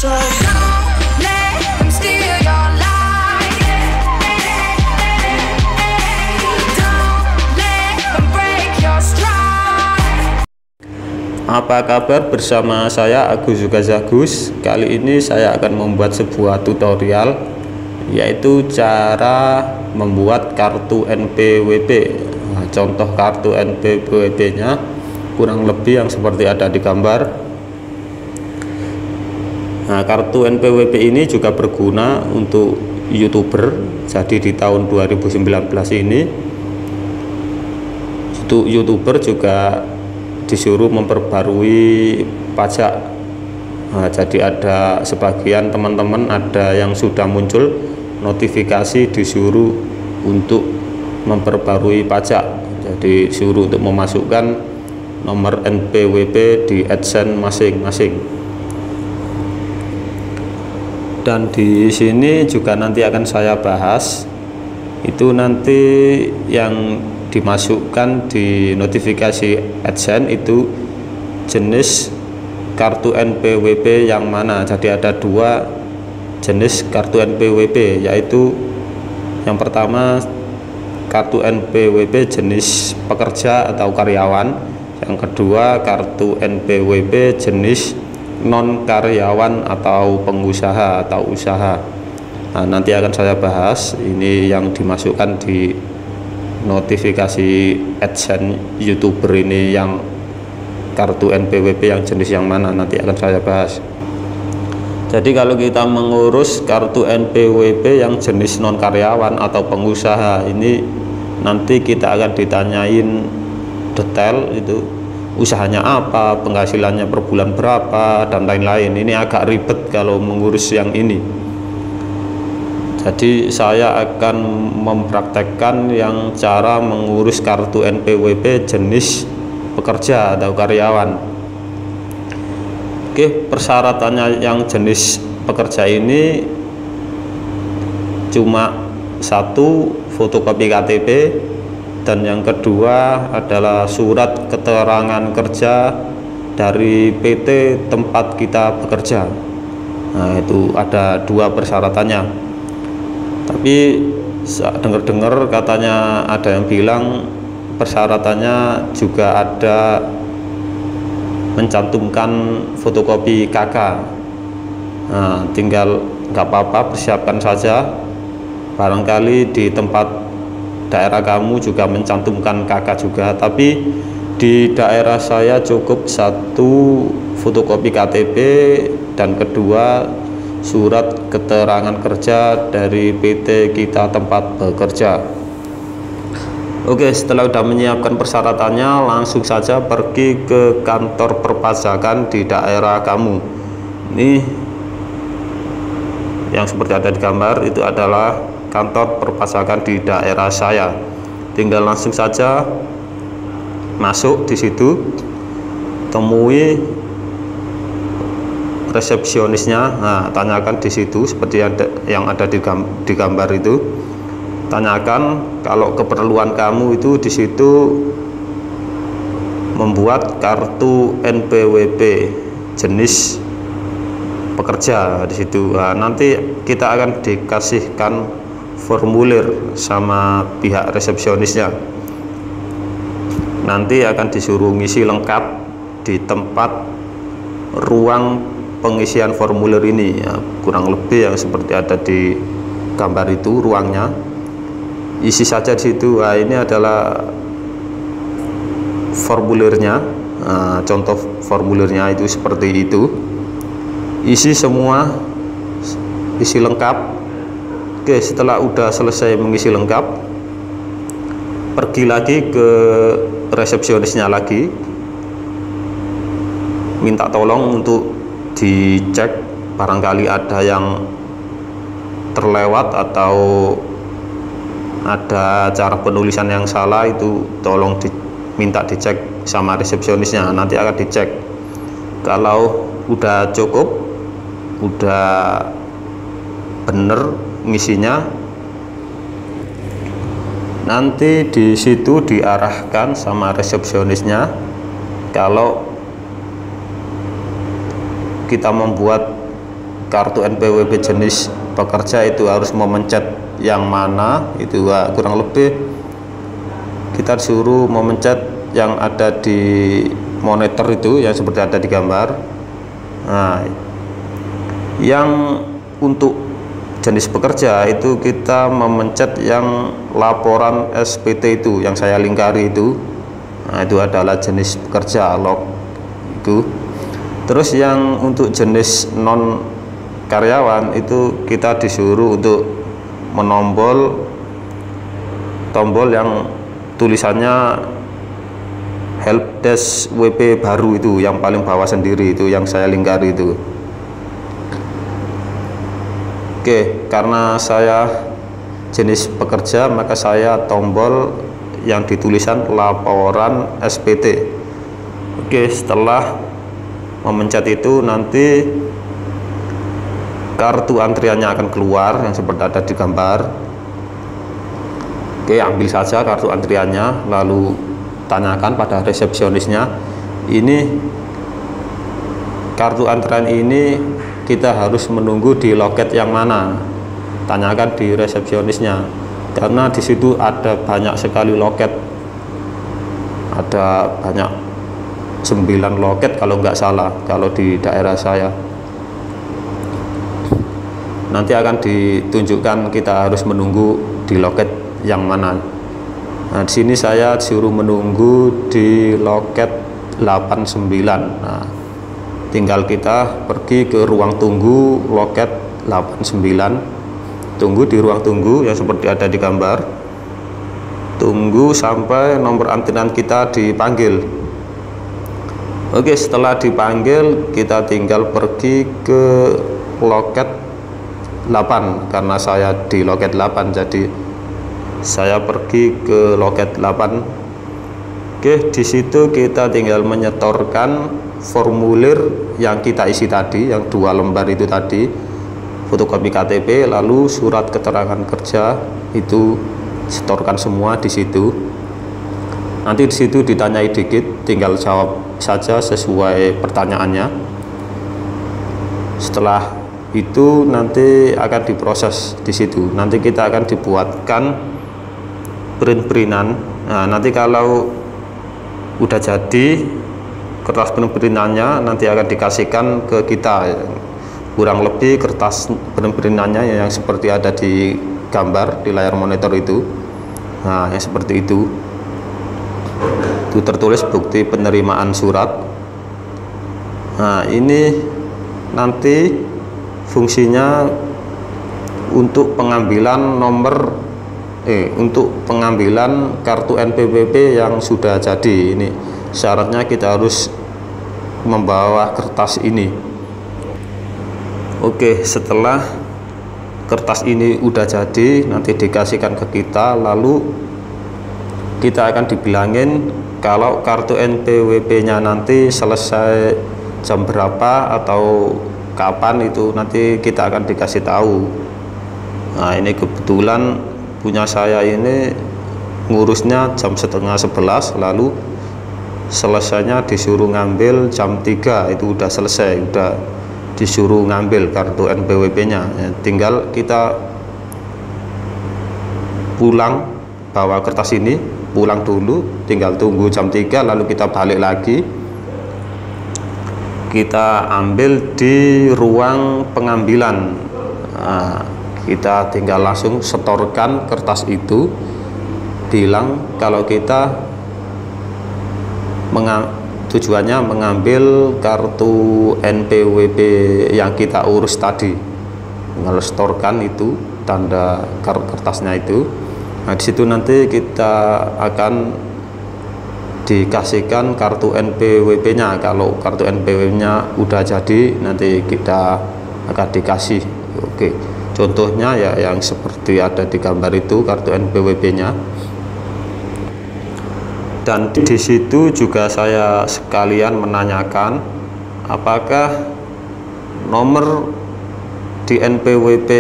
So don't let them steal your light. Don't let them break your stride. Apa kabar, bersama saya Agus Zugazagus. Kali ini saya akan membuat sebuah tutorial, yaitu cara membuat kartu NPWP. Nah, contoh kartu NPWP nya kurang lebih yang seperti ada di gambar. Nah, kartu NPWP ini juga berguna untuk YouTuber. Jadi di tahun 2019 ini untuk YouTuber juga disuruh memperbarui pajak. Nah, jadi ada sebagian teman-teman ada yang sudah muncul notifikasi disuruh untuk memperbarui pajak. Jadi suruh untuk memasukkan nomor NPWP di AdSense masing-masing. Dan di sini juga nanti akan saya bahas itu nanti yang dimasukkan di notifikasi AdSense itu jenis kartu NPWP yang mana. Jadi ada dua jenis kartu NPWP, yaitu yang pertama kartu NPWP jenis pekerja atau karyawan, yang kedua kartu NPWP jenis non karyawan atau pengusaha atau usaha. Nah, nanti akan saya bahas ini yang dimasukkan di notifikasi AdSense YouTuber ini, yang kartu NPWP yang jenis yang mana nanti akan saya bahas. Jadi kalau kita mengurus kartu NPWP yang jenis non karyawan atau pengusaha ini, nanti kita akan ditanyain detail itu usahanya apa, penghasilannya per bulan berapa, dan lain-lain. Ini agak ribet kalau mengurus yang ini. Jadi saya akan mempraktekkan yang cara mengurus kartu NPWP jenis pekerja atau karyawan. Oke, persyaratannya yang jenis pekerja ini cuma satu, fotokopi KTP, dan yang kedua adalah surat keterangan kerja dari PT tempat kita bekerja. Nah, itu ada dua persyaratannya. Tapi dengar-dengar katanya ada yang bilang persyaratannya juga ada mencantumkan fotokopi KK. Nah, tinggal nggak apa-apa, persiapkan saja. Barangkali di tempat daerah kamu juga mencantumkan KK juga, tapi di daerah saya cukup satu fotokopi KTP dan kedua surat keterangan kerja dari PT kita tempat bekerja. Oke, setelah sudah menyiapkan persyaratannya, langsung saja pergi ke kantor perpajakan di daerah kamu. Ini yang seperti ada di gambar itu adalah kantor perpajakan di daerah saya. Tinggal langsung saja masuk di situ, temui resepsionisnya. Nah, tanyakan di situ seperti yang ada di gambar itu. Tanyakan kalau keperluan kamu itu di situ membuat kartu NPWP jenis pekerja di situ. Nah, nanti kita akan dikasihkan formulir sama pihak resepsionisnya. Nanti akan disuruh ngisi lengkap di tempat ruang pengisian formulir ini. Ya, kurang lebih yang seperti ada di gambar itu ruangnya. Isi saja di situ. Nah, ini adalah formulirnya. Nah, contoh formulirnya itu seperti itu. Isi semua, isi lengkap. Oke, setelah udah selesai mengisi lengkap, pergi lagi ke resepsionisnya lagi, minta tolong untuk dicek barangkali ada yang terlewat atau ada cara penulisan yang salah, itu tolong minta dicek sama resepsionisnya. Nanti akan dicek. Kalau udah cukup, udah bener ngisinya, nanti di situ diarahkan sama resepsionisnya kalau kita membuat kartu NPWP jenis pekerja itu harus memencet yang mana, itu kurang lebih kita disuruh memencet yang ada di monitor itu yang seperti ada di gambar. Nah, yang untuk jenis pekerja itu kita memencet yang laporan SPT itu yang saya lingkari itu. Nah, itu adalah jenis pekerja log itu. Terus yang untuk jenis non karyawan itu kita disuruh untuk menombol tombol yang tulisannya helpdesk WP baru itu yang paling bawah sendiri itu yang saya lingkari itu. Oke, karena saya jenis pekerja maka saya tombol yang ditulisan laporan SPT. Oke, setelah memencet itu nanti kartu antriannya akan keluar yang seperti ada di gambar. Oke, ambil saja kartu antriannya lalu tanyakan pada resepsionisnya, ini kartu antrian ini kita harus menunggu di loket yang mana. Tanyakan di resepsionisnya karena di situ ada banyak sekali loket, ada banyak 9 loket kalau nggak salah kalau di daerah saya. Nanti akan ditunjukkan kita harus menunggu di loket yang mana. Nah, di sini saya disuruh menunggu di loket 89. Nah, tinggal kita pergi ke ruang tunggu loket 89. Tunggu di ruang tunggu yang seperti ada di gambar. Tunggu sampai nomor antrian kita dipanggil. Oke, setelah dipanggil kita tinggal pergi ke loket 8 karena saya di loket 8 jadi saya pergi ke loket 8. Oke, di situ kita tinggal menyetorkan formulir yang kita isi tadi, yang 2 lembar itu tadi, fotokopi KTP, lalu surat keterangan kerja itu setorkan semua di situ. Nanti di situ ditanyai dikit, tinggal jawab saja sesuai pertanyaannya. Setelah itu nanti akan diproses di situ. Nanti kita akan dibuatkan print-printan. Nah, nanti kalau udah jadi kertas print-printannya nanti akan dikasihkan ke kita, kurang lebih kertas print-printannya yang seperti ada di gambar di layar monitor itu. Nah, yang seperti itu tertulis bukti penerimaan surat. Nah, ini nanti fungsinya untuk pengambilan nomor untuk pengambilan kartu NPWP yang sudah jadi. Ini syaratnya kita harus membawa kertas ini. Oke, setelah kertas ini udah jadi nanti dikasihkan ke kita, lalu kita akan dibilangin kalau kartu NPWP nya nanti selesai jam berapa atau kapan, itu nanti kita akan dikasih tahu. Nah, ini kebetulan punya saya ini ngurusnya jam setengah 11, lalu selesainya disuruh ngambil jam 3, itu udah selesai, udah disuruh ngambil kartu NPWP nya. Ya, tinggal kita pulang bawa kertas ini, pulang dulu, tinggal tunggu jam 3 lalu kita balik lagi, kita ambil di ruang pengambilan. Nah, kita tinggal langsung setorkan kertas itu, bilang kalau kita tujuannya mengambil kartu NPWP yang kita urus tadi. Tinggal setorkan itu tanda kertasnya itu. Nah, di situ nanti kita akan dikasihkan kartu NPWP nya. Kalau kartu NPWP nya udah jadi nanti kita akan dikasih. Oke, contohnya ya yang seperti ada di gambar itu kartu NPWP nya. Dan di situ juga saya sekalian menanyakan apakah nomor di NPWP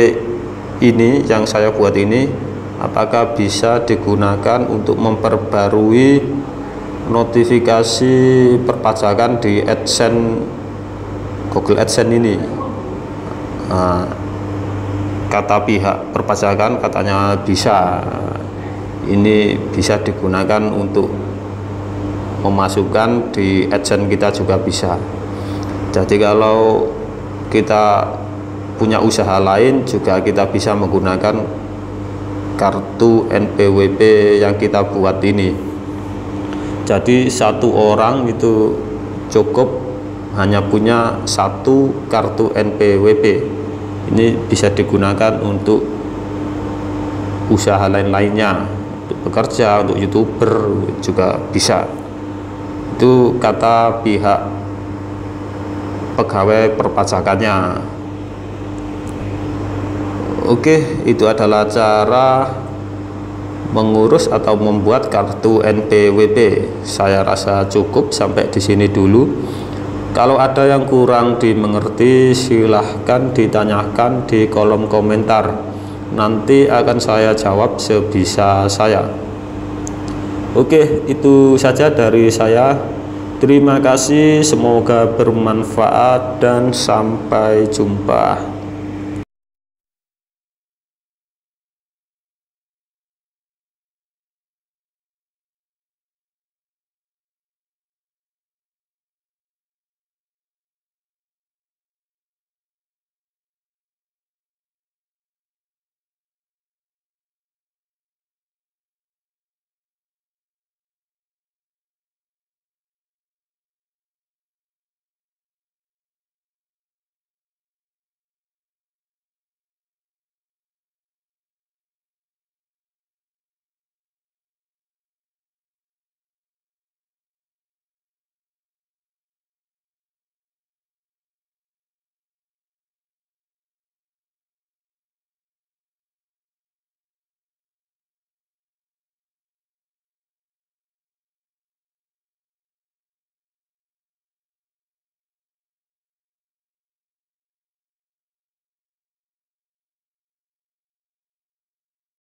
ini yang saya buat ini apakah bisa digunakan untuk memperbarui notifikasi perpajakan di AdSense, Google AdSense ini. kata pihak perpajakan katanya bisa, ini bisa digunakan untuk memasukkan di AdSense kita juga bisa. Jadi kalau kita punya usaha lain juga kita bisa menggunakan kartu NPWP yang kita buat ini. Jadi satu orang itu cukup hanya punya satu kartu NPWP. Ini bisa digunakan untuk usaha lain-lainnya, untuk bekerja, untuk YouTuber juga bisa. Itu kata pihak pegawai perpajakannya. Oke, itu adalah cara mengurus atau membuat kartu NPWP. Saya rasa cukup sampai di sini dulu. Kalau ada yang kurang dimengerti, silahkan ditanyakan di kolom komentar. Nanti akan saya jawab sebisa saya. Oke, itu saja dari saya. Terima kasih, semoga bermanfaat dan sampai jumpa.